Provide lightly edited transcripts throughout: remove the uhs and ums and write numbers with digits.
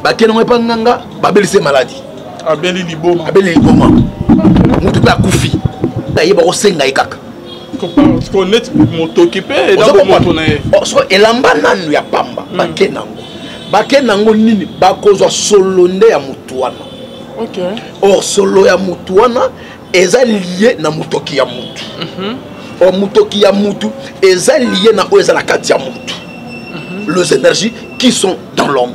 bakena ngwe panganga babelise maladie abeli liboma mutu pe akufi ayeba kosenga ekaka ko net motoki pe na moto na ye so elamba nanu ya pamba bakenango nini bakozwa solo nde ya mutu wana. OK. Or solo ya mutu wana eza lié na mutoki ya mutu. Or mutoki ya mutu eza lié na oyo eza na kati ya mutu. Les énergies qui sont dans l'homme.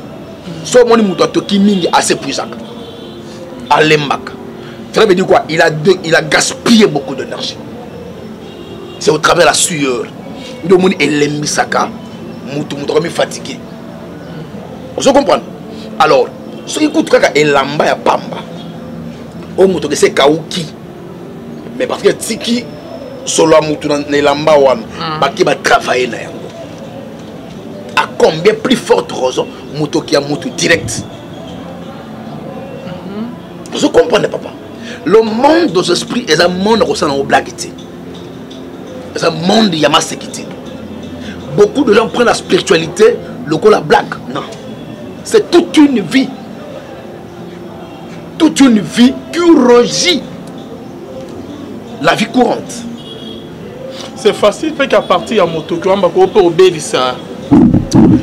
So moni mutu atoki mingi assez puissant. Alembaka. Ça veut dire quoi? Il a gaspillé beaucoup d'énergie. C'est au travers de la sueur. Donc moni elembisaka mutu comme fatigué. Vous comprenez? Alors, ce qui coûte kaka elamba ya pamba. O mutu ke se kauki. Mais parce que tiki solo mutu na elamba wana, baki ba travailler na yango. À combien plus forte raison mutu ki ya mutu direct. Vous comprenez papa? Le monde des esprits est un monde qui est blague. C'est un monde qui est sécurité. Beaucoup de gens prennent la spiritualité le coup la blague. Non. C'est toute une vie. Toute une vie qui régit la vie courante. C'est facile, fait qu'à partir de moto, on va obéir ça.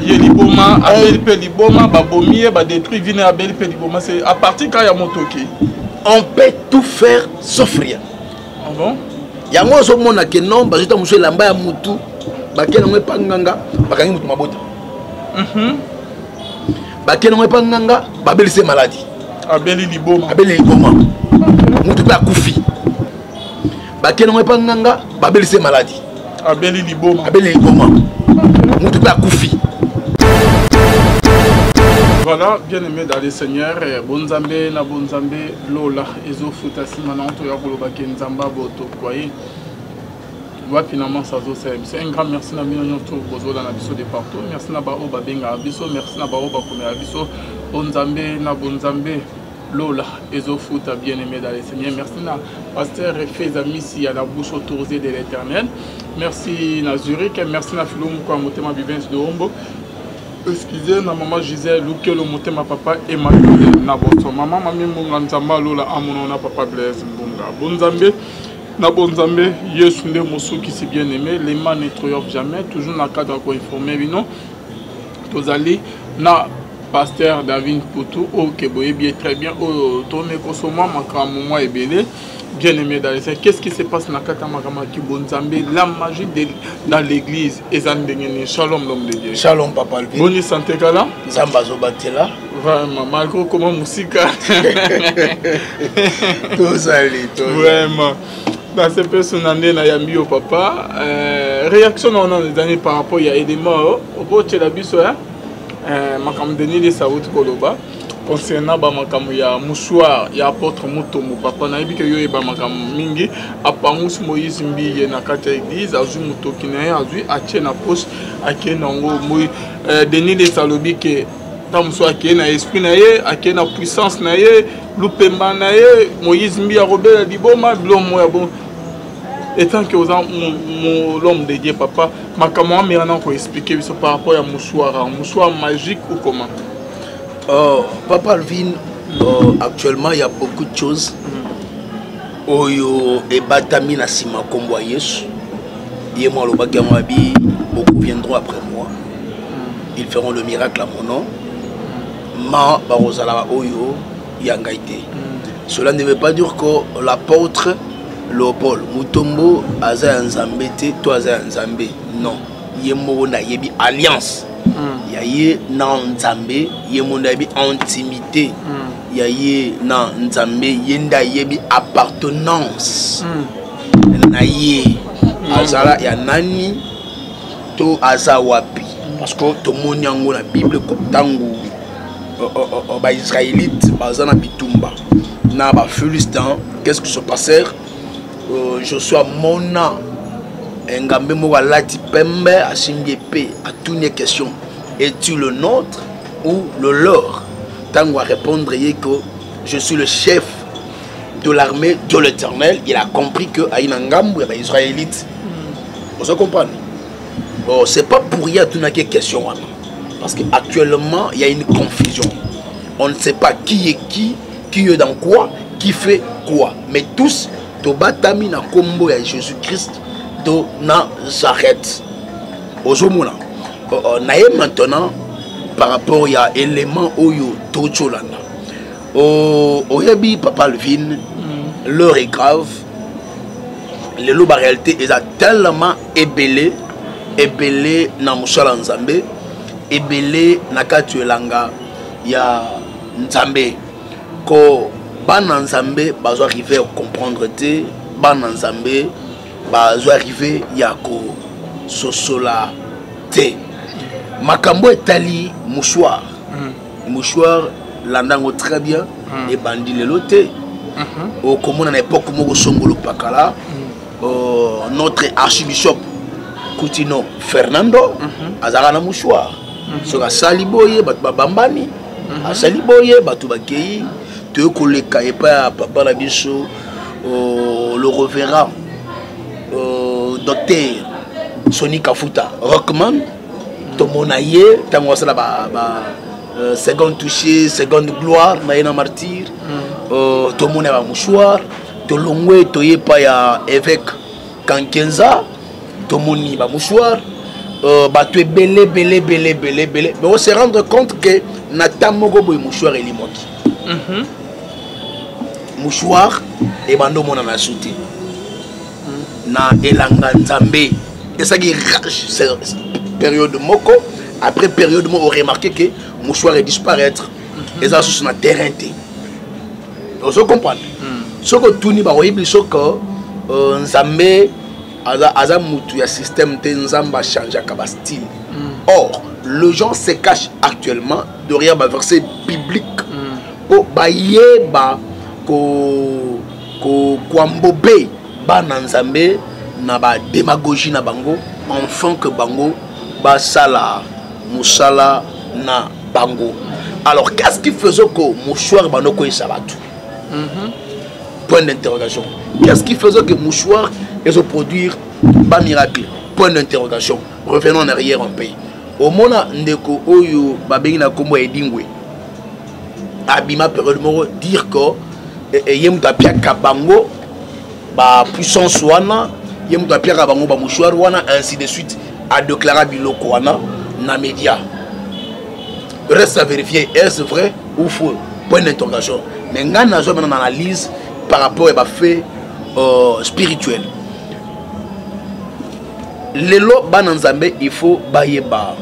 Il y a liboma, abel pe liboma, babomi, ba détruire vine abel pe liboma. C'est à partir quand il y a moto qui. On peut tout faire sauf rien. Ah bon? Yango so mona ke non, ba jeta muso lamba ya mutu, ba kena ngwe panganga, ba kangi mutu mabota. Bakena ngwe panganga babelise maladie abeli liboma mutu pe akufi bakena ngwe panganga babelise maladie abeli liboma mutu pe akufi. Voilà, bien aimé dans le Seigneur, bonzambe na bonzambe lola ezo futa simananto ya koloba kenzamba boto kwaye. Finalement ça c'est un grand merci na mino nyonto bozola na biso de partout. Merci na ba o ba benga biso, merci na ba o ba komela biso. Bonzambe na bonzambe lola ezo futa bien aimé dans le Seigneur. Merci na pasteur Feza Misi à la bouche autorisée de l'Éternel. Merci na Zurich, merci na Filou kwa motema vivence de Hombo. Excusez na maman Gisèle Luke le motema papa Emmanuel na boto. Maman mami munga nzamba lola amono na papa Blaise Mbunga. Bonzambe na bonzambe Yesu nde mosuki si bien aimé, les mains ne triomphe jamais, toujours dans le cadre pour informer bino. Tozali na pasteur David Poutou au Keboye bien très bien au tourné kosoma makamo moi ebele bien aimé dans les. Qu'est-ce qui se passe na kata makama ki bonzambe, la magie dans l'église et zandengene. Shalom l'homme de Dieu. Shalom papa Alvin. Bonne santé kala. Zamba zo batela. Vraiment malgré comment musika. Tozali. Vraiment. Dans ces personnes, au papa, réaction on a des années par rapport à éléments au bout de la biso makam Denis de Saoud Koloba concernant makam ya mouchoir ya apôtre Mutombo papa na yebi que yo eba makam mingi apangus Moïse mbiye na kata église azu mutoki na ye azu atie na poche ake nango moy Denis de Salobi que tam so ake na esprit na ye ake na puissance na ye lupemba na ye Moïse mbiya robela liboma blomo ya bon. Étant que l'homme de Dieu, papa, ma camarade m'a expliqué par rapport à mouchoir magique ou comment? Papa Alvin, actuellement il y a beaucoup de choses. Oyo et Batamina Sima Kombo Yesu. Yémo le Bagamabi, beaucoup viendront après moi. Ils feront le miracle à mon nom. Ma Barosala Oyo Yangaite. Cela ne veut pas dire que l'apôtre Léopold Mutombo aza nzambe te to aza nzambe non yemo na yebi alliance yaye na nzambe yemo na yebi intimité yaye na nzambe yenda yebi appartenance na ye azala ya nani to aza wapi parce que to monyango na Bible ko tangu ba israélite bazana bitumba na ba philistin qu'est-ce qui se passait? Joshua Mona Ngambe Mowa Lati Pembe a signé à toutes les questions. Es-tu le nôtre ou le leur? Tango à répondre que je suis le chef de l'armée de l'Éternel. Il a compris que Aïnangam ou les Israélites. Vous comprenez? Bon, c'est pas pour rien toutes les questions. Parce qu'actuellement, il y a une confusion. on ne sait pas qui est dans quoi, qui fait quoi. Mais tous, tobatami na kombo ya Jésus-Christ de Nazareth. Ozomona. Naye maintenant, par rapport à l'élément oyo tocholana. Oyebi Papa Levin, l'heure est grave. Les loups en réalité ils ont tellement ébélé na musala nzambe, ébélé na katuelanga ya nzambe ko bana nzambe bazo arriver à comprendre te, bana nzambe bazo arriver ya ko sosola te. Makambo etali mouchoir. Mouchoir landango très bien et bandi lelo te. Au commun à l'époque moko songolo pakala. Notre archibishop Coutinho Fernando azara na mouchoir. So saliboye batu babambani. Saliboye batu bakei te koleka et pas papa la biso le reverend docteur Sonny Kafuta Rockman tomonaye tango sala ba seconde touché seconde gloire na martyr tomona ba mouchoir tolongwe toye pa ya évêque Kankenza tomoni ba mouchoir batu belé mais on se rendre compte que natamoko boy mouchoir et limoki mouchoir et bando mona na souti na elanga nzambe et ça qui période moko après période moko on remarqué que mouchoir est disparaître et ça sur na terrain té on se comprend ce que tout ni ba oyebi ce que nzambe aza mutu ya système té nzamba changer ka ba style. Or le gens se cache actuellement derrière un verset biblique pour bayeba ko kwambobe ba nzambe na ba démagogie na bango enfin que bango ba sala musala na bango. Alors qu'est-ce qui faisait que mouchoir banoko et sabatu? Point d'interrogation. Qu'est-ce qui faisait que mouchoir et se produire ba miracle? Point d'interrogation. Revenons en arrière un pays. Au mona ndeko oyo babengi na kombo edingwe abima période moko dire que yem tapia kabango ba puissance wana yem tapia kabango ba mouchoir wana ainsi de suite a déclaré biloko wana na média. Reste à vérifier est-ce vrai ou faux. Point d'interrogation. Mais nga nazo maintenant analyse par rapport à fait spirituel. Lelo bananzambe il faut bayeba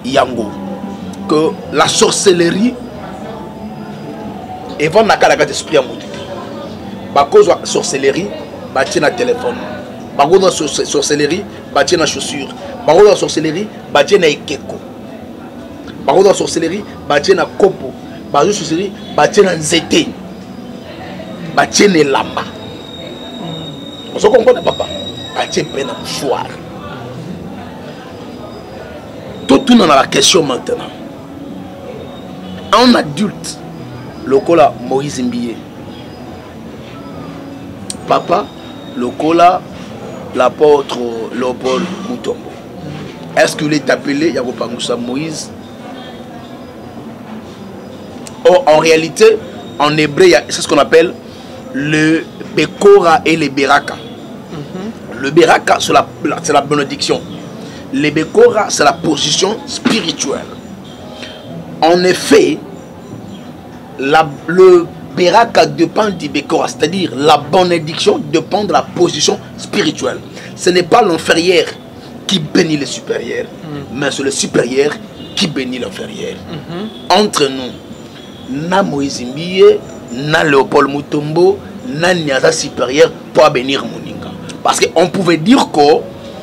yango que la sorcellerie et vont nakala kat esprit ya mutu ba cause sorcellerie ba tina téléphone ba cause sorcellerie ba tina chaussure ba cause sorcellerie ba tina ekeko ba cause sorcellerie ba tina kopo ba cause sorcellerie ba tina nzete ba tina lamba on se comprend papa ba tina pena mouchoir. Tout dans la question maintenant. Un adulte, le cola Moïse Mbiye. Papa, le cola l'apôtre Léopold Mutombo. Est-ce qu'il est appelé Yagopangoussa Moïse? Or, en réalité, en hébreu, c'est ce qu'on appelle le Bekora et le Beraka. Le Beraka, c'est la bénédiction. Le Bekora, c'est la position spirituelle. En effet, le Beraka dépend du Bekora, c'est-à-dire la bénédiction dépend de la position spirituelle. Ce n'est pas l'inférieur qui bénit le supérieur, mais c'est le supérieur qui bénit l'inférieur. Entre nous, na Moïse Mbiye, na Léopold Mutombo, na Niaza supérieur pour bénir Moninga. Parce qu'on pouvait dire que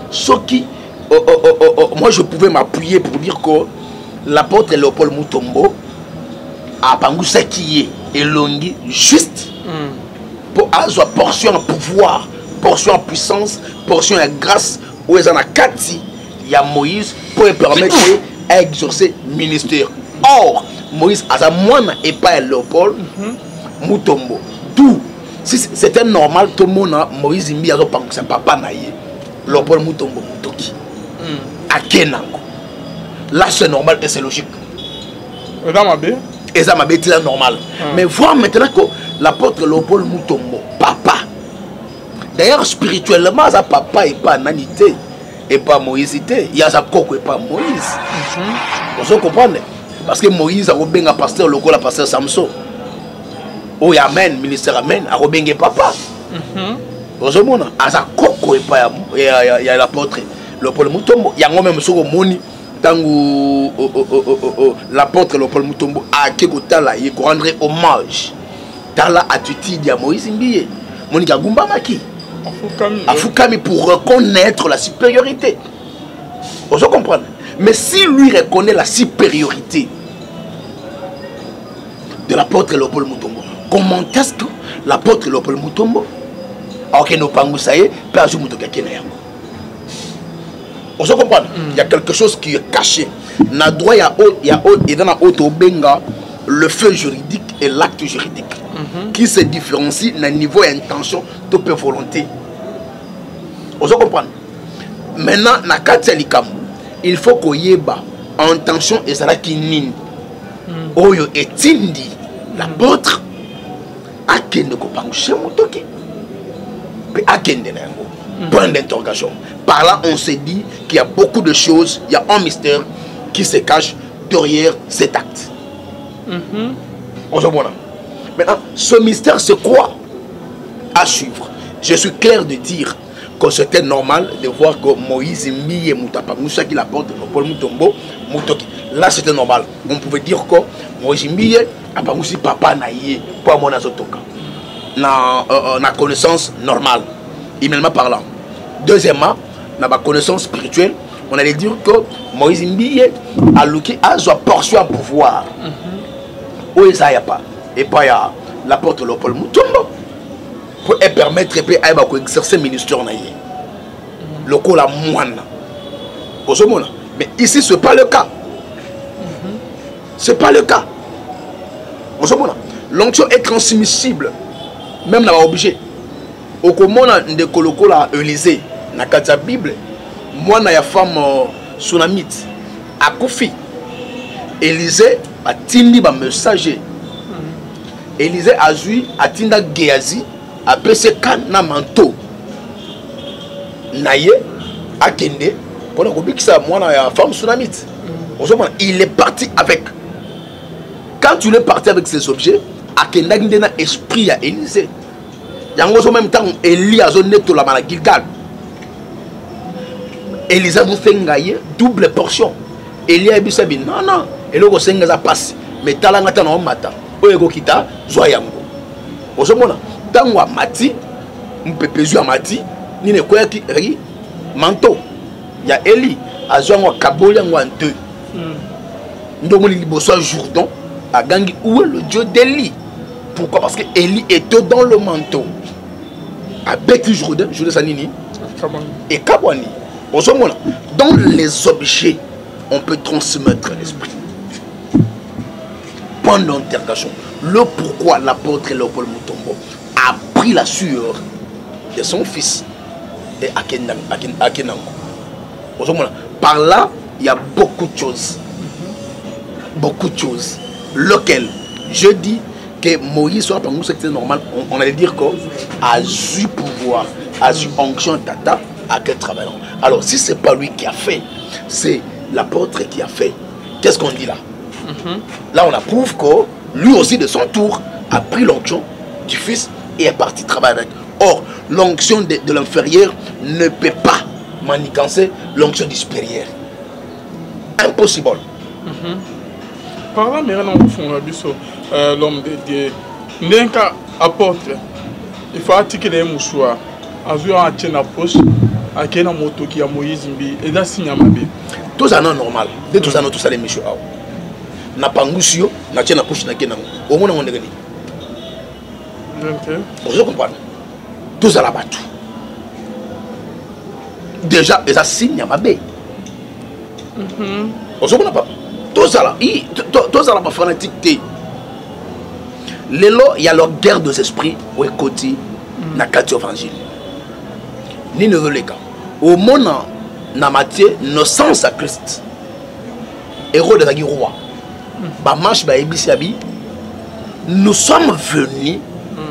ceux qui moi je pouvais m'appuyer pour dire que l'apôtre Léopold Mutombo a Pangoussa qui est Elongi juste pour avoir portion en pouvoir, portion en puissance, portion en grâce où ils en a 4 il y a Moïse pour permettre d'exercer le ministère. Or Moïse a sa moine et pas Léopold Mutombo. D'où si c'était normal tout le monde Moïse Mbi a Pangoussa papa naïe Léopold Mutombo Mutoki. À Kenango. Là c'est normal et c'est logique. Madame Abbé. et ça m'a bêtise normal. Mais voir maintenant que l'apôtre Léopold Mutombo, papa, d'ailleurs spirituellement, ça papa et pas Nanité, et pas Moïse, il y a sa coco et pas Moïse. Vous comprenez? Parce que Moïse a robé un pasteur, le la pasteur Samson. Oh, amen, ministère amen, a robé un papa. Vous comprenez? À sa coco et pas, il y a l'apôtre Léopold Mutombo, il y a même sur le moni. L'apôtre Léopold Mutombo a Kekotala et rendre hommage dans la attitude de Moïse Mbiye. Monika Gumba Maki. Afoukami pour reconnaître la supériorité. Vous comprenez? Mais si lui reconnaît la supériorité de l'apôtre Léopold Mutombo, comment est-ce que l'apôtre Léopold Mutombo a aucun opangusaye peut ajouter Mutoka Yango? On se comprend. Il y a quelque chose qui est caché. Na droit, il y a le fait juridique et l'acte juridique qui se différencient dans le niveau intention de volonté. On se comprend. Maintenant, na Katsalikam, il faut qu'il y ait intention et ça qui nine. Oyo etindi l'apôtre a kende ko pangushe motoke. Pe a kende na yango. Point d'interrogation. Par là, on se dit qu'il y a beaucoup de choses, il y a un mystère qui se cache derrière cet acte. On se voit. Maintenant, ce mystère, c'est quoi à suivre? Je suis clair de dire que c'était normal de voir que Moïse Mbiye Moutapa Moussa qui l'apporte, Paul Mutombo, Moutoki. Là, c'était normal. On pouvait dire que Moïse Mbiye a pas aussi papa naïe pour mon azotoka. Na connaissance normale. Humainement parlant. Deuxièmement, dans ma connaissance spirituelle, on allait dire que Moïse Mbiye a loqué à sa portion à pouvoir. Où ça y a pas. Et pas l'apôtre Léopold Mutombo pour permettre d'exercer le ministère. Le coup la moine. Mais ici, ce n'est pas le cas. Ce n'est pas le cas. L'onction est transmissible. Même dans l'objet. Au comment de Koloko la Élysée, dans la Bible, moi, na ya femme tsunamite, à Kofi, Élysée a tindi ba messager. Élysée a joué à Tinda Géazi, a PC na manteau. Naye, a Kende, pendant que ça, moi, na ya femme tsunamite. Il est parti avec. Quand tu es parti avec ces objets, a Kenda Gindena esprit à Élysée. En même temps, Élie a zoné tout la maladie Gilgal. Élise vous fait gagner double portion. Élie a dit non, non, et le Gosenga a passé. Mais talangata no mata. Oego kita, zoyango. Osomona, tangwa mati, mpepezu mati, ni ne quoi qui ri, manteau. Il y a Élie, a zoyango kaboli en deux. Nous li bosso Jourdain, a gangi où est le Dieu d'Élie. Pourquoi? Parce que Élie était dans le manteau. Avec Jourdain, Jourdain Sanini et Kabwani. Dans les objets, on peut transmettre l'esprit. Point d'interrogation. Le pourquoi l'apôtre Léopold Mutombo a pris la sueur de son fils et Akenango. Par là, il y a beaucoup de choses. Beaucoup de choses. Lequel, je dis, que Moïse soit parmi nous, c'était normal. On allait dire qu'il a eu pouvoir, a eu onction tata, à quel travail. Alors, si ce n'est pas lui qui a fait, c'est l'apôtre qui a fait. Qu'est-ce qu'on dit là? Là, on approuve que lui aussi, de son tour, a pris l'onction du fils et est parti travailler avec. Or, l'onction de l'inférieur ne peut pas manigancer l'onction du supérieur. Impossible. Par là, mais on fond l'homme de Dieu. N'est qu'un apôtre. Il faut articuler les mouchoirs. Azur a tient la poche. A quel moto qui a Moïse Mbi et là signe à ma vie. Tout ça non normal. De tout ça non tout ça les mouchoirs. Na pangusio na tient la poche na kenan. Au moins on est gagné. Vous comprenez? Tout ça là-bas tout. Déjà et ça signe à ma vie. Vous comprenez pas? Tout ça là, tout ça là ma fanatique. Lélo, il y a leur guerre des esprits au côté na quatre évangile. Ni ne veut les cas. Au moment na matière, nos sens à Christ. Héros de la roi. Bamash Baebisabi, nous sommes venus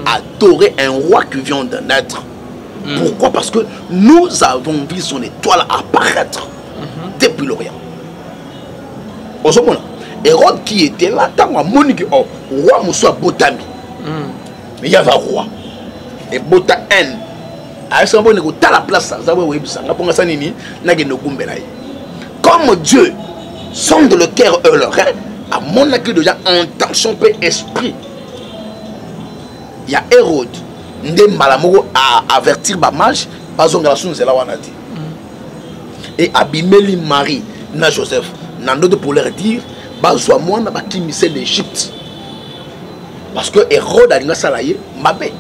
adorer un roi qui vient de naître. Pourquoi? Parce que nous avons vu son étoile apparaître depuis l'Orient. Hérode qui était là, tant à Monique, roi Moussa Botami. Mais il y avait un roi. Et Bota N. À ce moment-là, il y a la place. Comme Dieu sonde le cœur et le rein, à mon avis, déjà intention et esprit. Il y a Hérode. À avertir ma mage, et Abimeli Marie, na Joseph, Nando pour leur dire, bazwa moi na bakimise l'Égypte. Parce que Hérode a dit salaye, mabé.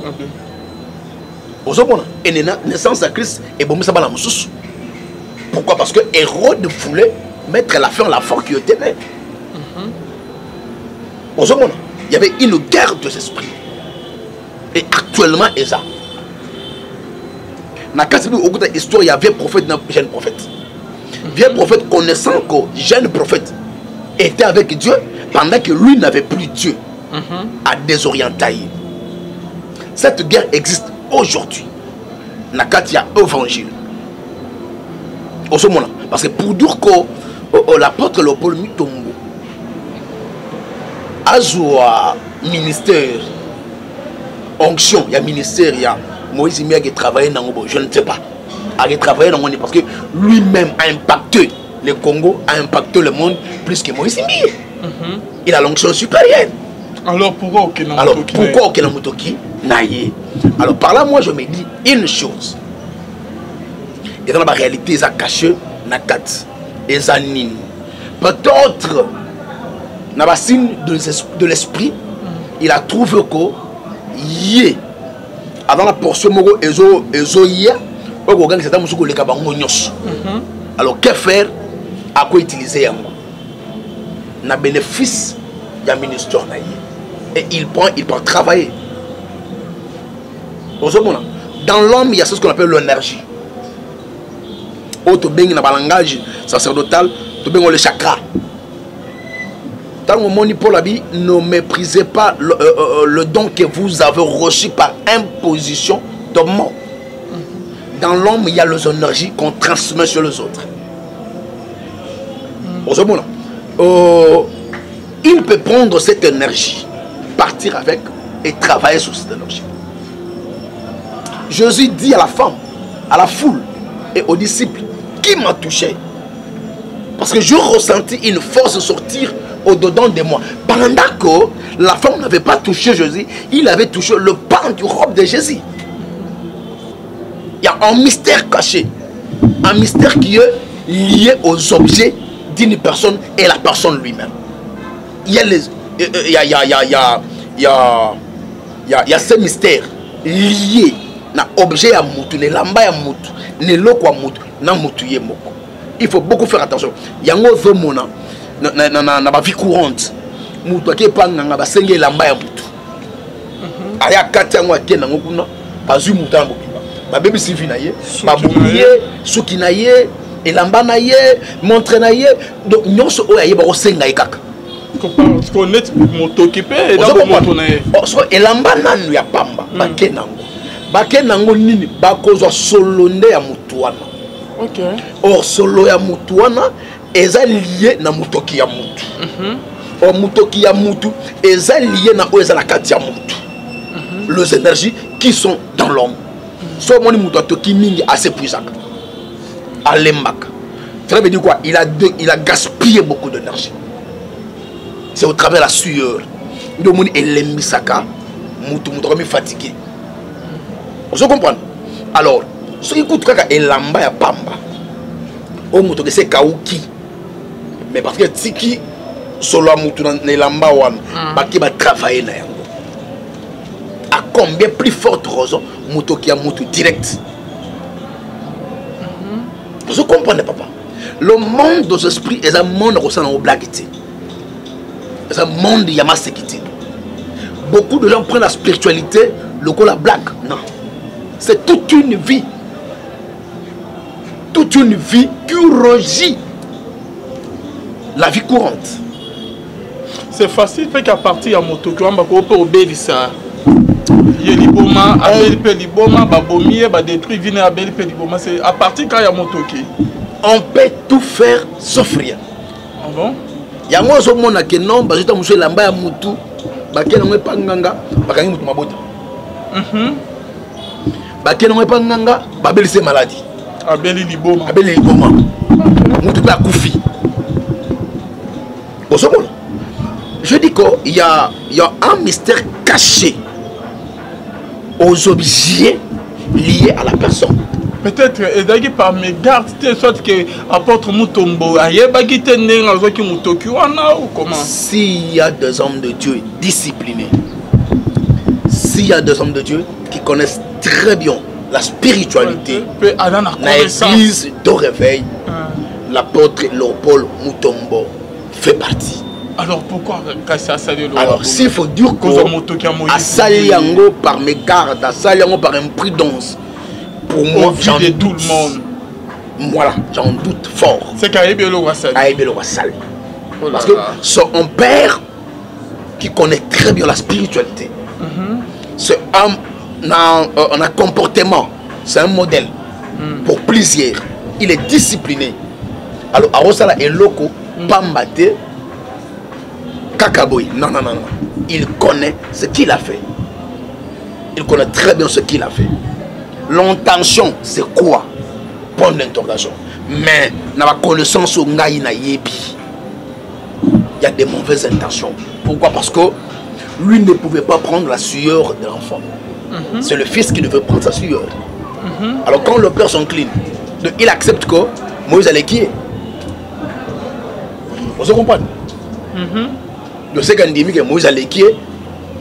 Et la naissance de Christ est bon, ça va la moussous. Pourquoi? Parce que Hérode voulait mettre la fin à la foi qui était née. Il y avait une guerre des esprits. Et actuellement, il y a ça. Dans l'histoire, il y avait un prophète et un jeune prophète. Vieux prophète connaissant que jeune prophète était avec Dieu pendant que lui n'avait plus Dieu à désorienter. Cette guerre existe aujourd'hui. Dans l'évangile. Parce que pour dire que l'apôtre Léopold Mutombo a joué ministère. Onction, il y a ministère, il y a Moïse Mia qui travaille dans le je ne sais pas. Il a travaillé dans le monde parce que lui-même a impacté le Congo, a impacté le monde plus que Moïse Mia. Il a l'onction supérieure. Alors pourquoi aucun Mutoki naïe? Alors par là, moi je me dis une chose. Et dans la réalité, ça cache Nakat et Zanin. Peut-être, dans la signe de l'esprit, il a trouvé que yé avant la portion mogo ezo yé au gang c'est un musuko le kabango nyos. Alors que faire? À quoi utiliser yango na bénéfice ya ministère na yé et il peut travailler. Dans l'homme il y a ce qu'on appelle l'énergie. Auto bengi na langage sacerdotal to bengo le chakra. Dans le monde pour la vie, ne méprisez pas le don que vous avez reçu par imposition de mort. Dans l'homme, il y a les énergies qu'on transmet sur les autres. Il peut prendre cette énergie, partir avec et travailler sur cette énergie. Jésus dit à la femme, à la foule et aux disciples, qui m'a touché? Parce que je ressentis une force sortir au-dedans de moi. Pendant que la femme n'avait pas touché Jésus, il avait touché le pan du robe de Jésus. Il y a un mystère caché. Un mystère qui est lié aux objets d'une personne et la personne lui-même. Il y a ce mystère lié à l'objet à Moutou, les lamba à Moutou, les locaux à Moutou, na Moutou Yemoko. Il faut beaucoup faire attention. Il y a un autre moment dans la vie courante. Moutou qui est pas dans la senge lamba ya Moutou. Aya kati yango akenda ngokuna bazu Moutou ngokuna. Ba bébé sivi na ye, ba boulier, soki na ye, elamba na ye, montre na ye, donc nyonso oyo aye ba kosenga ekaka. Parce qu'on est moto occupé et dans le moto na ye. So elamba nanu ya pamba, ba kenango. Ba kenango nini ba kozwa solonde ya Moutou wana. Ok. Or solo ya Moutou wana eza lié na mutoki ya Moutou. Or mutoki ya Moutou eza lié na oyo eza na kati ya Moutou. Les énergies qui sont dans l'homme. So moni Moutou atoki mingi assez puissant. Alembaka. Ça veut dire quoi? Il a gaspillé beaucoup d'énergie. C'est au travers de la sueur. Il moni elembisaka Moutou comme fatigué. Vous comprenez? Alors ce qui coûte elamba ya pamba o muto que c'est kauki mais parce que tiki solo muto na elamba wana baki ba travailler na yango à combien plus forte raison muto qui a muto direct. Vous comprenez papa? Le monde des esprits est un monde ressemble au blaguité. C'est un monde de ma sécurité. Beaucoup de gens prennent la spiritualité le coup la blague. Non, c'est toute une vie. Toute une vie qui régit la vie courante. C'est facile, fait qu'à partir de moto, on va obéir ça. Il y a liboma, abel pe liboma, babomi, ba détruit, vine abel pe liboma. C'est à partir quand il y a moto qui. On peut tout faire sauf rien. Ah bon? Il y a moi au monde qui non, parce que monsieur lamba ya mutu, bakena ngwe panganga, bakangi mutu mabota. Bakena ngwe panganga, babeli c'est maladie. Abel liboma. Abel liboma. Mutu pa kufi. Je dis qu'il y a un mystère caché aux objets liés à la personne. Peut-être, et par mes gardes, de sorte que apôtre Mutombo, ou comment? S'il y a des hommes de Dieu disciplinés, s'il y a des hommes de Dieu qui connaissent très bien la spiritualité, l'église de réveil, l'apôtre Léopold Mutombo fait partie. Alors pourquoi alors s'il faut dire que Asali Yango par mégarde, Asali Yango par imprudence, pour moi j'en doute tout le monde. Voilà, j'en doute fort. C'est qu'Aïbelo Wassali. Parce que c'est un père qui connaît très bien la spiritualité. C'est un comportement, c'est un modèle pour plaisir. Il est discipliné. Alors Arosala et Loko, Pambate, Kakaboy, non. Il connaît ce qu'il a fait. Il connaît très bien ce qu'il a fait. L'intention, c'est quoi? Point d'interrogation. Mais, dans la connaissance, il y a des mauvaises intentions. Pourquoi? Parce que lui ne pouvait pas prendre la sueur de l'enfant. C'est le fils qui devait prendre sa sueur. Alors, quand le père s'incline, il accepte que Moïse allait qui est. Vous comprenez? Je sais qu'on dit que Moïse allait qui est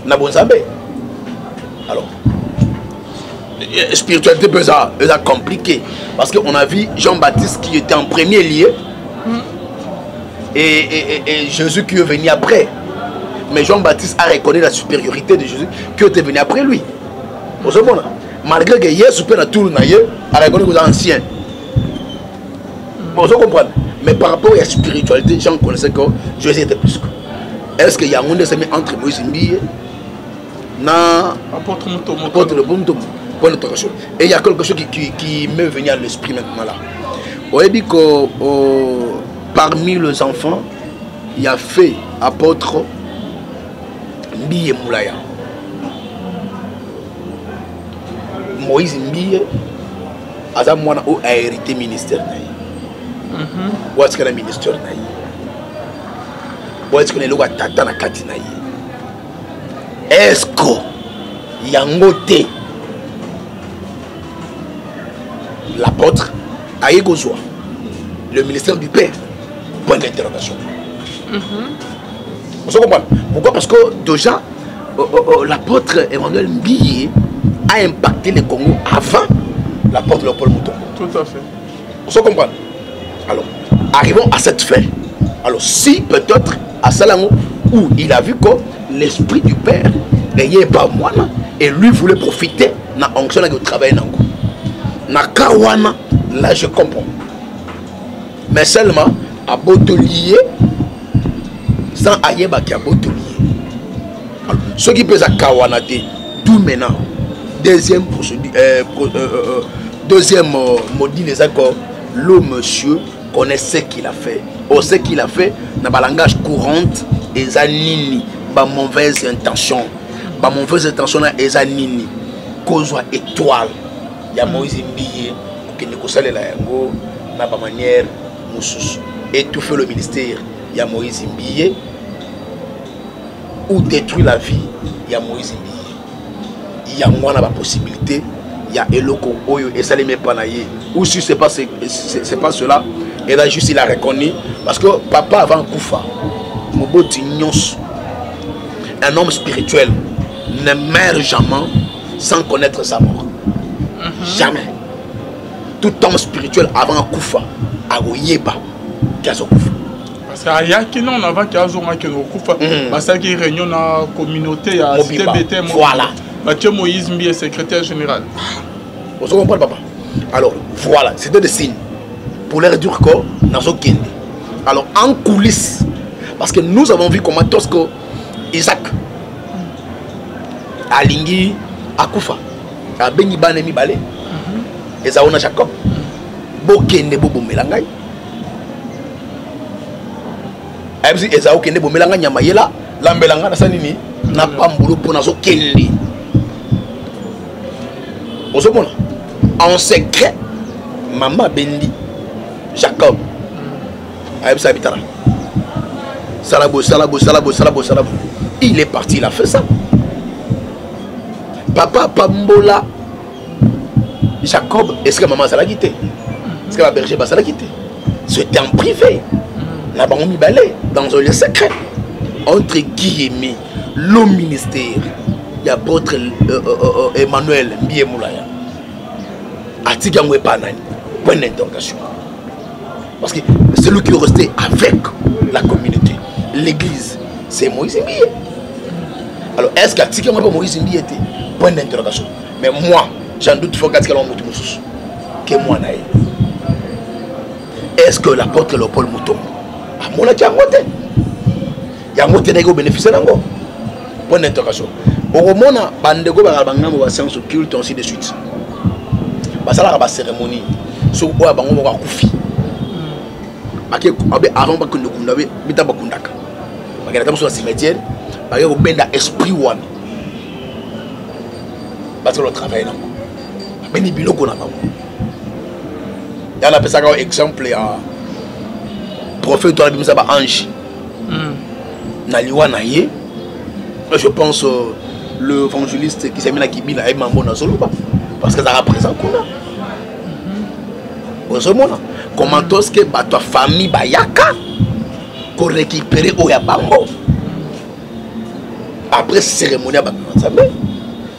na bonzambe. Alors, la spiritualité peut être compliquée. Parce qu'on a vu Jean-Baptiste qui était en premier lieu et Jésus qui est venu après. Mais Jean-Baptiste a reconnu la supériorité de Jésus qui était venu après lui. Vous comprenez? Malgré que Jésus peut tout le a reconnu que vous êtes ancien. Vous comprenez? Mais par rapport à la spiritualité, j'en connaissais que Jésus était plus que. Est-ce qu'il y a un monde qui entre Moïse et apôtre Mutombo? Et il y a quelque chose qui m'est venu à l'esprit maintenant là. On a dit que parmi les enfants, il y a fait apôtre Mbiye Moulaya. Moïse Mbiye a hérité ministère. Où est-ce que le ministère naïe? Où est-ce que le loi tata na kati naïe? Est-ce que yangote l'apôtre a égozwa le ministère du Père? Point d'interrogation. Vous comprenez? Pourquoi? Parce que déjà l'apôtre Emmanuel Mbiye a impacté le Congo avant l'apôtre Léopold Mutombo. Tout à fait. Vous comprenez? Alors, arrivons à cette fin. Alors, si peut-être à Salango, où il a vu que l'esprit du Père n'est pas moi, et lui voulait profiter de la fonction de travail. Na Kawana, là je comprends. Mais seulement à Botelier, sans Ayeba qui a Botelier. Ce qui peut à Kawana, tout maintenant, deuxième module des accords, le monsieur connaît ce qu'il a fait. Ou ce qu'il a fait, dans le langage courant, et anini, ba mauvaise intention. Ba mauvaise intention, et anini. Cause étoile. Il y a Moïse Mbiye, qui ne connaît la yango, na ba manière, moussous. Et tout fait le ministère, il y a Moïse Mbiye. Ou détruire la vie, il y a Moïse Mbiye. Il y a moins la possibilité. Il y a Eloko Oyo et ça les met pas naïe. Ou si c'est pas cela, et là juste il a reconnu parce que papa avant Koufa, Moboti Nyons, un homme spirituel ne meurt jamais sans connaître sa mort. Jamais. Tout homme spirituel avant Koufa, a Oyeba, Koufa. Parce qu'il y a qui non avant qu'il y a Koufa, parce qu'il y a une réunion dans la communauté, à CTBT. Voilà. Mathieu Moïse Mbiye, secrétaire général. Vous comprenez, papa? Alors, voilà, c'était des signes. Pour leur dire que nous sommes. Alors, en coulisses, Parce que nous avons vu comment Tosco, Isaac, Alingi, Akufa, Abeni Banemi Balé, Ezaona Jacob, Bokende Bobo Melangai. Aïbzi Ezao Kende Bobo Melangai Nyamayela, Lambelanga Nasanini, n'a pas mboulou pour Nazo Kendi. Ozomona, en secret, Maman Bendi, Jacob, Aïbzi Abitara. Salabo. Il est parti, il a fait ça. Papa Pambola, Jacob, est-ce que maman ça l'a quitté? Est-ce que la berger ça l'a quitté? C'était en privé. Là-bas on m'y balait dans un lieu secret. Entre guillemets, le ministère, il y a l'apôtre Emmanuel Mbiyemoulaya. Atigangwe Panani, point d'interrogation. Parce que c'est lui qui est resté avec la communauté. L'église, c'est Moïse Mbiye. Alors, est-ce qu'Atigangwe pas Moïse Mbiye était? Point d'interrogation. Mais moi, j'en doute fort qu'Atigangwe que moi naïe. Est-ce que l'apôtre Léopold Mutombo a mon atiangote? Yangote n'est qu'au bénéfice d'ango. Point d'interrogation. Au Romana, Bandego Barabangam ou à science occulte, ainsi de suite. Parce que là, la cérémonie, sur quoi Bango va koufi. Avant que nous avons bita bakundaka. Parce que nous sommes cimetière, parce que nous avons esprit ouami. Parce que le travail là. Mais ni biloko na bango. Il y a un exemple à prophète toi bimisa ba ange. Na liwa na ye. Je pense le évangéliste qui s'est mis à Kibila et Mambo na Zoluba parce que ça représente quoi. Comment est-ce que ta famille bayaka pour récupérer Oyabango après cérémonie à la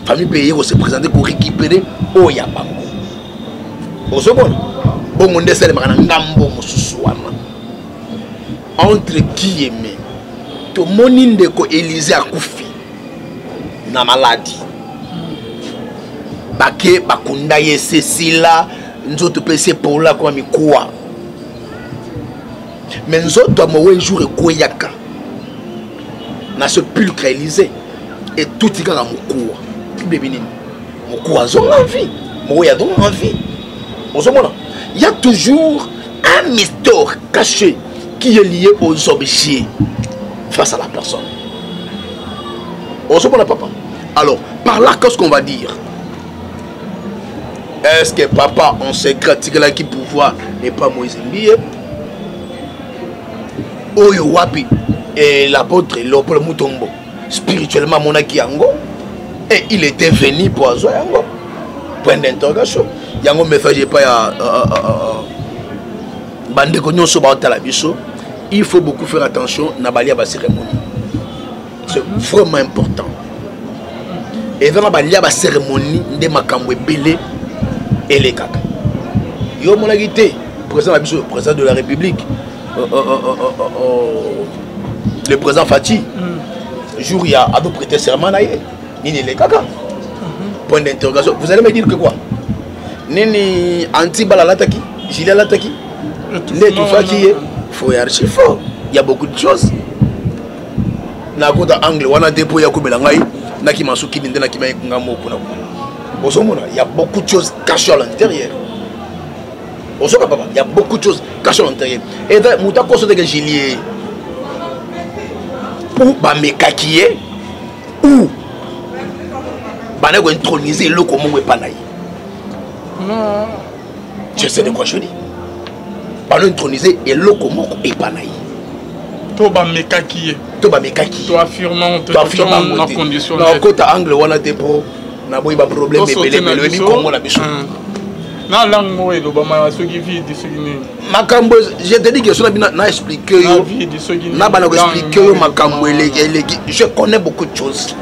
famille payée pour se présenter pour récupérer Oyabango. Entre guillemets, tout le monde de Élisée a koufi na maladie. Bake bakunda ye Cécile nzoto pese pour la kwa mikuwa. Mais nzoto amowe jour ekoyaka na sepulcre Élysée et tout tika na mukuwa. Bébini mukuwa zo envie, moya donc envie. Il y a toujours un mystère caché qui est lié aux objets face à la personne. Papa. Alors, par là, qu'est-ce qu'on va dire? Est-ce que papa, en secret, qui pouvoir n'est pas Moïse Mbiye? Oyo wapi et l'apôtre Léopold Mutombo, spirituellement monaki yango, et il était venu pour Azo yango. Point d'interrogation. Yango message pas à bande konyo so ba tala biso. Il faut beaucoup faire attention na balia ba cérémonie. C'est vraiment important. Et dans la balia ba cérémonie de makambo ebele et les kaka. Yo monagité, président de la République, le président Fati, jour il y a prêté serment naïe, ni les kaka. Point d'interrogation. Vous allez me dire que quoi? Nini anti-bala lataki, gilet lataki, les tout ça qui est, faut y archi fort. Il y a beaucoup de choses. Na kota angle wana depo ya kubelangai, na ki masuki ninde na ki mai ngamo kuna. Il y a beaucoup de choses cachées à l'intérieur. Il y a beaucoup de choses cachées à l'intérieur. Et dans mon temps, de gilet ou bamekakié ou banego introniser le comment ou panaï. Je sais de quoi je dis. Banego introniser et le comment et panaï. To bamekakié. To bamekakié. To affirmant. To affirmant en condition. Na kota angle wana depo. Na boy ba problème mais ni comment la biso. Na langue mo elo ba ma so ki vie de sogini. Makambo je te dis que ça na expliquer yo. Na ba na expliquer yo makambo je connais beaucoup de choses.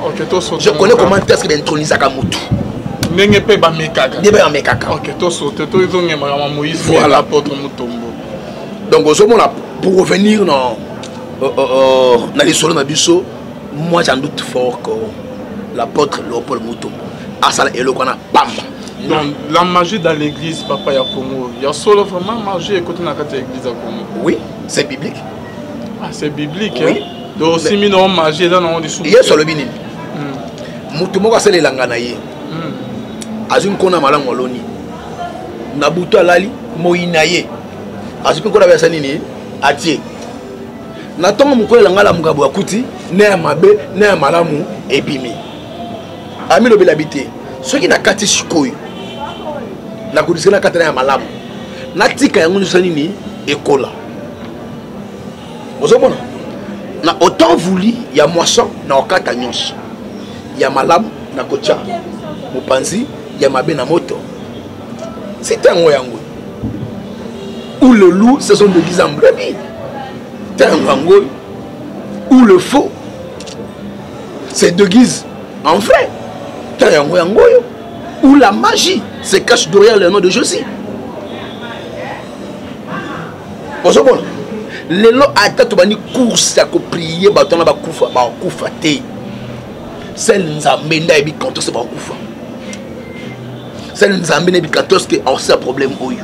Je connais comment est-ce que introniser ka mutu. Nenge pe ba mekaka. Debe ba mekaka. OK, to sauter to izonge ma Moïse et l'apôtre Mutombo. Donc au moment là pour revenir dans les solos na biso, moi j'en doute fort que l'apôtre Léopold Mutombo asala elokona pamba. Donc la magie dans l'église papa ya Congo, il y a solo vraiment magie écouter na kati l'église à Congo. Oui, c'est biblique. Ah, c'est biblique. Oui. Donc, si nous avons mangé dans le dessous. Yes, sur le binin. Moutoumou a sali langanaye. Azum kona malang oloni. Nabuto alali moinaye. Azum kona besani ni atie. Natongo mukole langala mugabu akuti ne mabe ne malamu ebimi. Ami lo belabité. Ceux qui na kati shikoyo. Na kudisena katana ya malamu. Natika yango nyusani ni ekola. Ozomona. Na autant voulu ya moisson na okata nyonso. Ya malamu na kocha. Mopanzi ya mabe na moto. C'est un yango. Où le loup se sont déguisés en brebis. C'est un yango. Où le faux se déguise en vrai. C'est un yango. Où la magie se cache derrière le nom de Jésus. Bonjour. Lelo ata to bani course ya ko prier batona ba kufa te. Celle nzambe nda bi kanto se ba kufa. Celle nzambe ne bi kanto ce que on sait problème oyo.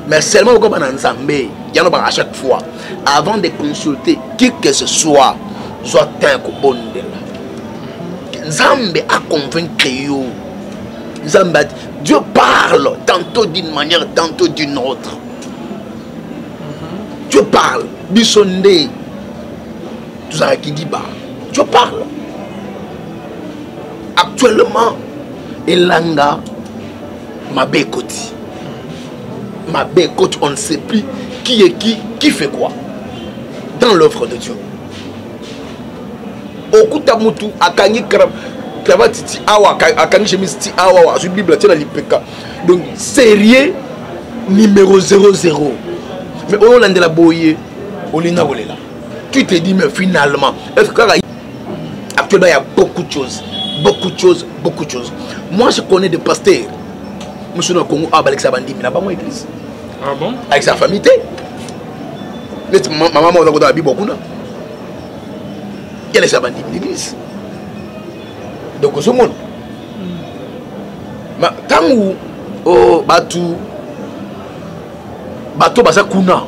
Mais seulement ko bana nzambe, ya no ba à chaque fois avant de consulter qui que ce soit, soit un ko bondela. Nzambe a convaincu yo. Nzambe Dieu parle tantôt d'une manière, tantôt d'une autre. Dieu parle, bisondé, tout ça qui dit bas. Dieu parle. Actuellement, Elanga, ma bécote. Ma bécote, on ne sait plus qui est qui fait quoi dans l'œuvre de Dieu. Okuta mutu akangi kravatiti awa akangi chemise ti awa sur Bible tiens la lipeka. Donc sérieux numéro 00. Mais au land de la boye, tu te dis, mais finalement, est-ce que actuellement il y a beaucoup de choses, beaucoup de choses, beaucoup de choses. Moi je connais des pasteurs, monsieur le Congo, avec sa bandit, mais n'a pas mon église. Ah bon? Avec sa famille. Maman m'a dit beaucoup beaucoup. Il y a sa bandit l'église. Donc ce monde. Tant où oh Batou. Bato basa kuna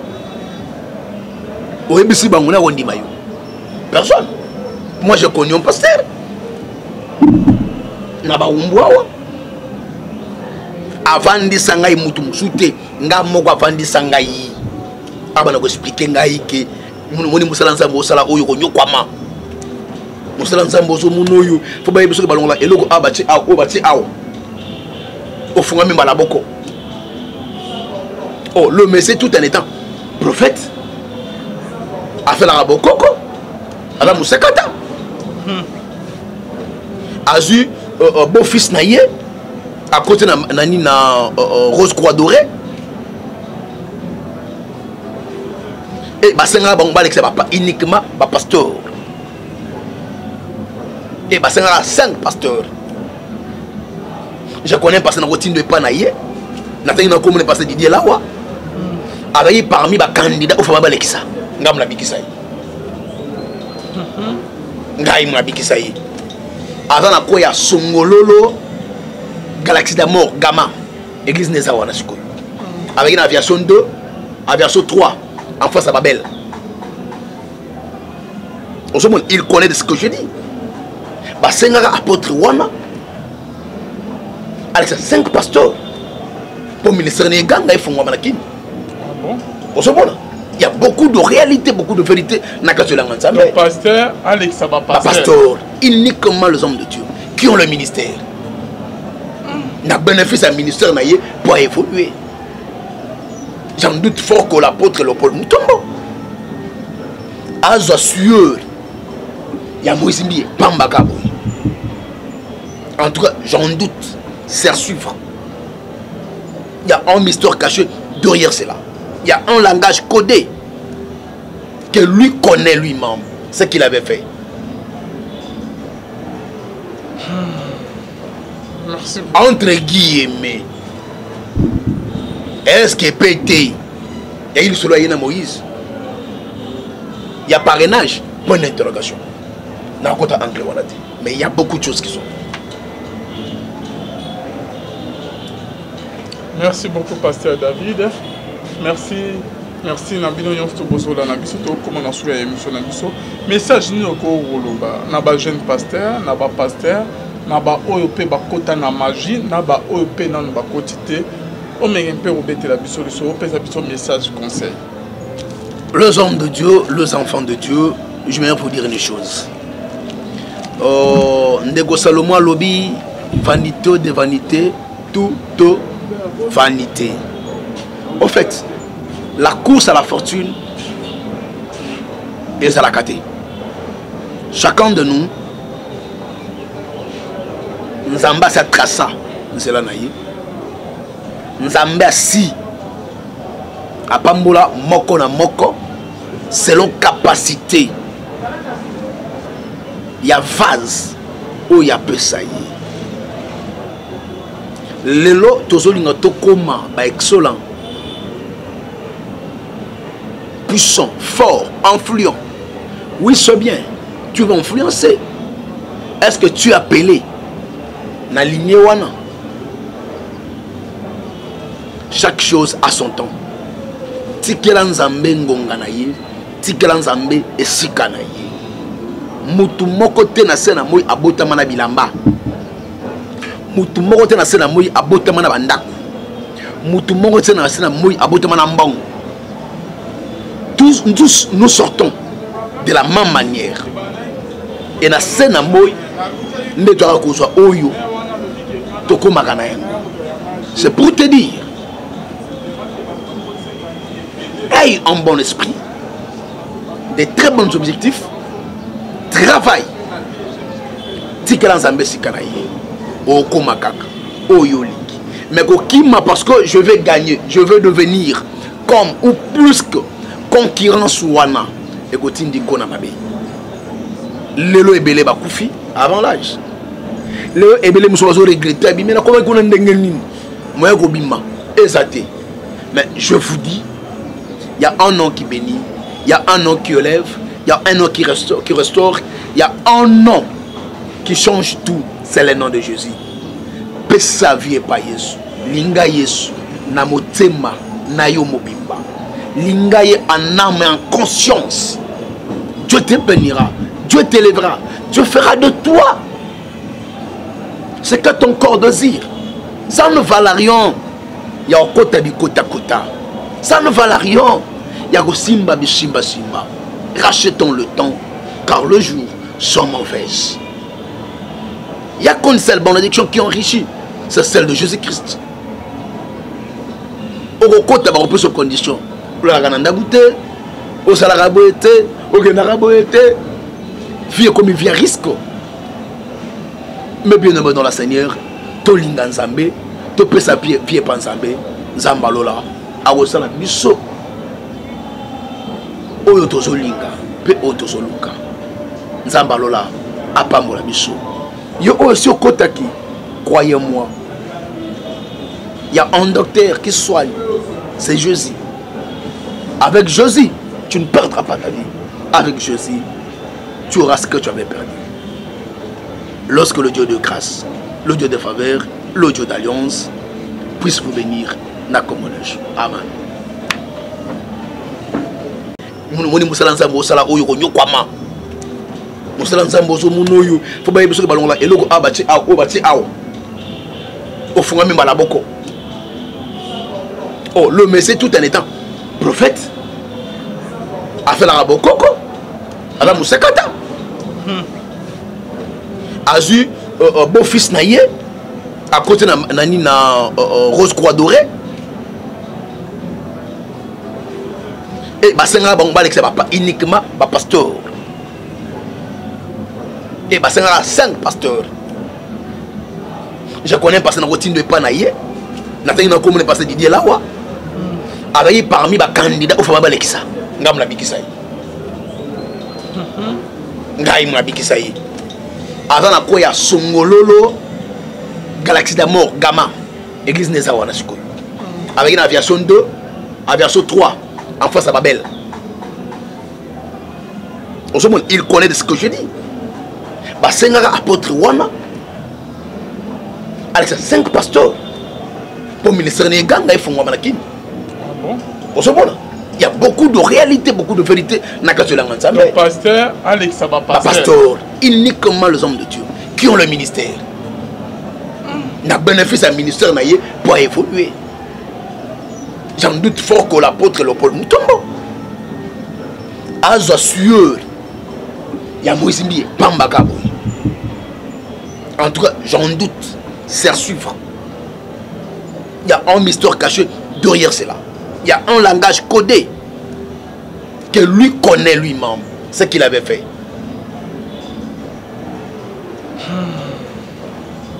oebisi banguna wondi mayo personne. Moi je connais un pasteur na ba umbwawa avandi sangai mutu musute nga moko avandi sangai abana ko expliquer ngai ke moni musala nsambo sala oyo ko nyokwama musala nsambo so munoyo fo ba yebiso balongola eloko abati awo bati awo ofunga mimba la boko. Oh, le Messie tout en étant prophète a fait la rabokoko a la moussekata a eu beau fils naïe à côté na rose croix dorée et basenga bangba c'est pas uniquement ba pasteur et basenga 5 pasteurs. Je connais un pasteur na routine de pas naïe n'a pas comme le pasteur Didier Lawa. Avec parmi les candidats au Fababa Lekisa, Ngam la Bikisai. Ngaim la Bikisai. Avant la Koya Songololo, Galaxie d'amour, Gamma, Église Nezawana Suko. Avec une aviation 2, aviation 3, en face à Babel. Il connaît de ce que je dis. Basengara apôtre Wana, avec 5 pasteurs, pour le ministère Neganga, ils font Wamanakin. Il y a beaucoup de réalités, beaucoup de vérités. Le pasteur, Alex Saba pasteur, uniquement les hommes de Dieu qui ont le ministère. N'a bénéfice à ministère pour évoluer. J'en doute fort que l'apôtre Léopold Mutombo. Azosueur, il y a Moïse Mbié, Pambakabo. En tout cas, j'en doute. C'est à suivre. Il y a un mystère caché derrière cela. Il y a un langage codé que lui connaît lui-même, ce qu'il avait fait. Merci. Entre guillemets, est-ce que PT, il y a eu le Moïse, il y a parrainage, point d'interrogation. Mais il y a beaucoup de choses qui sont. Merci beaucoup, pasteur David. Merci Merci Nabino Yonsto Bosola Nabiso to comment on suit émission Nabiso message ni oko woloba na ba jeune pasteur na ba pasteur na ba oyo pe ba kota na magie na ba oyo pe na ba quantité o mengempe obete la biso le so pesa biso message conseil. Les hommes de Dieu, les enfants de Dieu, je viens pour dire une chose. Ndeko Salomon lobby vanité de vanité, tout vanité. En fait, la course à la fortune est à la caté. Chacun de nous, nous avons sa traça, c'est là naïe. Nous avons si à Pambola moko na moko selon capacité. Il y a vase où il y a peu ça y est. Lelo tozolinga tokoma ba excellent. Puissant, fort, influent. Oui, c'est bien. Tu vas influencer. Est-ce que tu es appelé na lignée wana? Chaque chose a son temps. Tikela nzambe ngonga na ye, tikela nzambe esika na ye. Mutu moko te na se na moi abotama na bilamba. Mutu moko te na se na moi abotama na bandako. Mutu moko te na se na moi abotama na mbongo. Tous nous sortons de la même manière. Et na se na moi ne doit kozwa oyo tokoma kana yango. C'est pour te dire, aie un bon esprit, des très bons objectifs, travaille. Tikela nzambe sikana ye, okoma kaka, oyo liki. Mais kokima parce que je vais gagner, je veux devenir comme ou plus que concurrence wana. Et kotindi kona mabe. Lelo ebele bakufi avant l'âge. Lelo ebele musozo regretter bi mena comment kona ndenge nini. Moya ko bima ezate. Mais je vous dis, il y a un nom qui bénit, il y a un nom qui élève, il y a un nom qui restaure, il y a un nom qui change tout, c'est le nom de Jésus. Pesa vie pa Yesu, linga Yesu, na motema, na yo mobimba. Linga ye en âme et en conscience. Dieu te bénira, Dieu t'élèvera, Dieu fera de toi ce que ton corps désire. Ça ne valait rien. Il y a kota bi kota kota. Ça ne valait rien. Il y a simba bi simba simba. Rachetons le temps, car le jour sont mauvaises. Il y a qu'une seule bénédiction qui enrichit, c'est celle de Jésus-Christ. Au kota ba on peut se condition. La gananda goûté, au salarabo été, au genarabo été. Vie comme il vient risque. Mais bien aimé dans la Seigneur, to linga nzambe, to pesa pied pa nzambe, nzambalola, awosala biso. Oyo tozo linga, pe oyo tozo luka. Nzambalola, apambola biso. Yo aussi au kotaki, croyez-moi. Il y a un docteur qui soigne, c'est Jésus. Avec Jésus, tu ne perdras pas ta vie. Avec Jésus, tu auras ce que tu avais perdu. Lorsque le Dieu de grâce, le Dieu de faveur, le Dieu d'alliance puisse vous bénir, nakomonesh. Amen. Moni musala nzambo osala oyo ko nyokwama. Musala nzambo zo munoyo, fo ba yebiso balonga eloko abati awo, obati awo. Ofunga mimba la boko. Oh, le Messie tout en étant prophète a fait la rabokoko. Adam Moussekata. Azu beau fils naïe à côté na rose croix dorée. Et basenga bangba c'est pas uniquement ba pasteur. Et basenga 5 pasteurs. Je connais un pasteur na routine de panaïe. Nathalie na commune pasteur Didier Lawa. Avec parmi les candidats au Fababa Lekisa. Ngam la Bikisai. Ngaim la Bikisai. Avant la koya Songololo, Galaxie d'amour, Gamma, Église Nezawana Siko. Avec une aviation 2, aviation 3, en face à Babel. Il connaît de ce que je dis. Basengara apôtre Wana, avec 5 pasteurs, pour le ministère Neganga, ils font Wamanakin. Il y a beaucoup de réalité, beaucoup de vérité. Le pasteur, Alex Saba pasteur, uniquement les hommes de Dieu qui ont le ministère. N'a bénéfice à ministère pour évoluer. J'en doute fort que l'apôtre Léopold Mutombo a sûr. Il y a Moïse Mbié, Pambakabo. En tout cas, j'en doute. C'est à suivre. Il y a un mystère caché derrière cela. Il y a un langage codé que lui connaît lui-même, ce qu'il avait fait.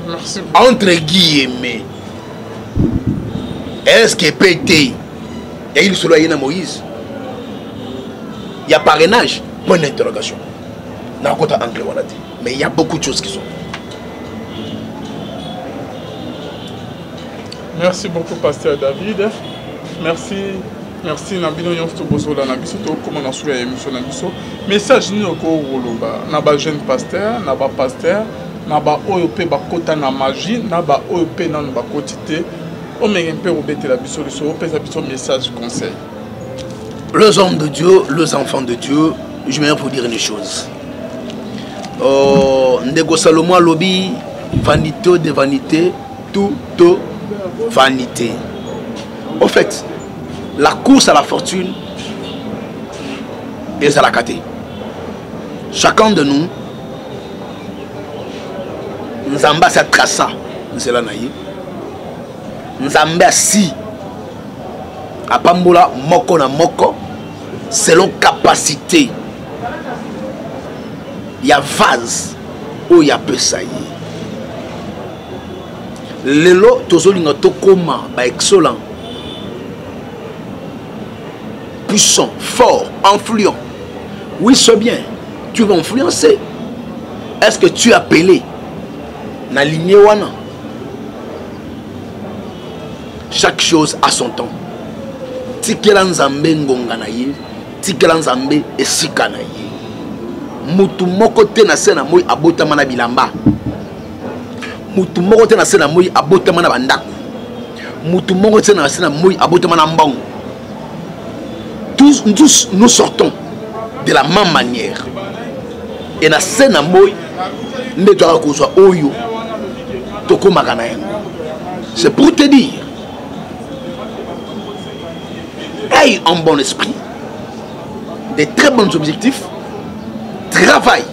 Merci. Entre guillemets, est-ce que PT, il y a eu le Moïse, il y a parrainage, point d'interrogation. Mais il y a beaucoup de choses qui sont. Merci beaucoup, pasteur David. Merci. Merci Nabino Yonsto Bosola Nabiso to comment on suit émission Nabiso. Message ni oko woloba na ba jeune pasteur, na ba pasteur, na ba oyope ba kota na magie, na ba oyope na ba quantité. O mengempe obete la biso so o pesa biso message conseil. Les hommes de Dieu, les enfants de Dieu, je viens vous dire une chose. Ndego Salomon lobby vanité de vanité, tout vanité. En fait, la course à la fortune est à la caté. Chacun de nous, nous avons cette trace, nous avons si à Pambola, moko na moko, selon capacité. Il y a vase où il y a peu ça. Lelo tozolinga tokoma ba excellent, puissant, fort, influent. Oui, c'est bien. Tu vas influencer. Est-ce que tu es appelé na lignée wana? Chaque chose a son temps. Tikela nzambe ngonga na ye, tikela nzambe esika na ye. Mutu moko te na sena moi abotama na bilamba. Mutu moko te na sena moi abotama na bandako. Mutu moko te na sena moi abotama na mbongo. Tous nous sortons de la même manière. Et na sena moi ne doit kozwa oyo tokoma kana yango. C'est pour te dire, aie un bon esprit, des très bons objectifs, travail.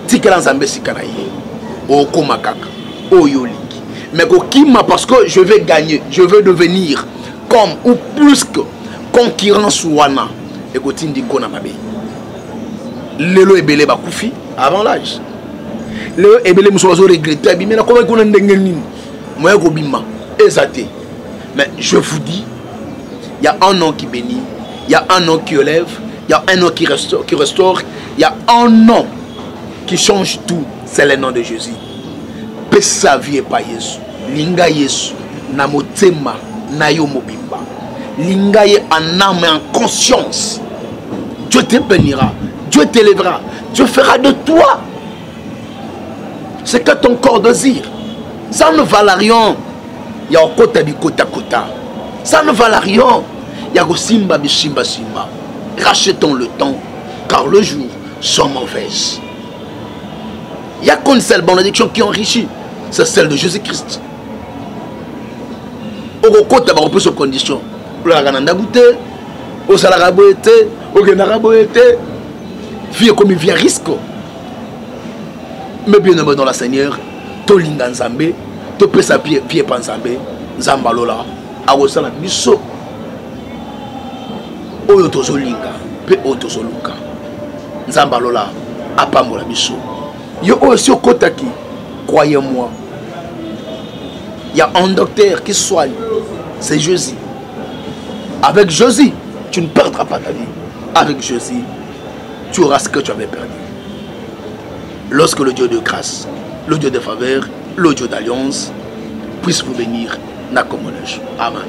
Tikela nzambe sikana ye. Okoma kaka. Oyo liki. Mais kokima parce que je vais gagner, je veux devenir comme ou plus que concurrence wana. Et kotindi kona mabe. Lelo ebele bakufi avant l'âge. Lelo ebele musozo regretter bi mena comment kona ndenge nini. Moya ko bima ezate. Mais je vous dis, il y a un nom qui bénit, il y a un nom qui élève, il y a un nom qui restaure, il y a un nom qui change tout, c'est le nom de Jésus. Pesa vie pa Yesu, linga Yesu, na motema, na yo mobimba. Linga ye en âme et en conscience. Dieu te bénira, Dieu t'élèvera, Dieu fera de toi ce que ton corps désire. Ça ne valait rien. Il y a kota bi kota kota. Ça ne valait rien. Il y a simba bi simba simba. Rachetons le temps, car le jour sont mauvaises. Il y a qu'une seule bénédiction qui enrichit, c'est celle de Jésus-Christ. Au côté, on peut se condition. Le Ragananda goûté, au Salarabo était, au Genarabo était, vie comme il vient risque. Mais bien aimé dans la Seigneur, to linga nzambe, to pesa pied pa nzambe, nzambalola, awosala biso. Oyo tozo linga, pe oyo tozo luka. Nzambalola, apambola biso. Yo aussi au Kotaki, croyez-moi, il y a un docteur qui soigne, c'est Jésus. Avec Jésus, tu ne perdras pas ta vie. Avec Jésus, tu auras ce que tu avais perdu. Lorsque le Dieu de grâce, le Dieu de faveur, le Dieu d'alliance puisse vous bénir, Amen.